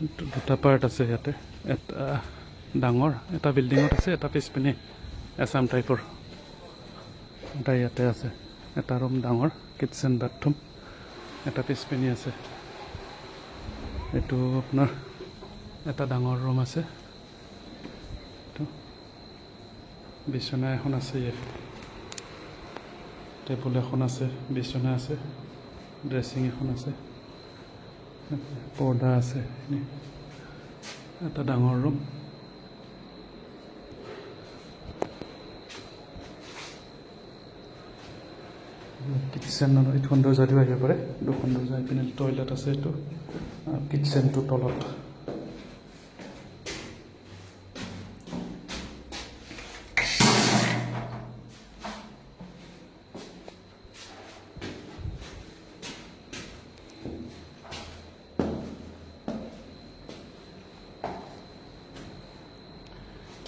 দুটা পাৰ্ট আছে ইয়াতে, এটা ডাঙৰ এটা বিল্ডিঙত আছে, এটা পিছপিনে এছাম টাইপৰ এটা ইয়াতে আছে। এটা ৰুম ডাঙৰ কিটচেন বাথৰুম, এটা পিছপিনে আছে। এইটো আপোনাৰ এটা ডাঙৰ ৰুম আছে, বিচনা এখন আছে, ইয়াত টেবুল এখন আছে, বিচনা আছে, ড্ৰেছিং এখন আছে, পৰ্দা আছে। এটা ডাঙৰ ৰুম, কিটচেনৰ এইখন দৰ্জা দি আহিব পাৰে, দুখন দৰ্জা এইপিনে টয়লেট আছে। এইটো কিটচেনটো তলত।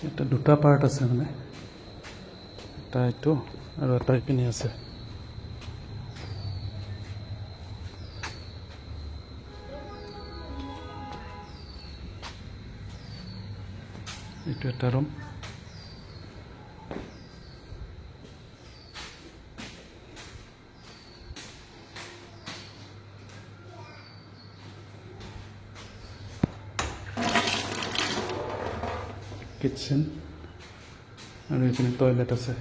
এটা দুটা পাৰ্ট আছে, মানে এটা এইটো আৰু এটা ইপিনে আছে। এইটো এটা ৰুম, কিটচেন আৰু এইপিনে টয়লেট আছে।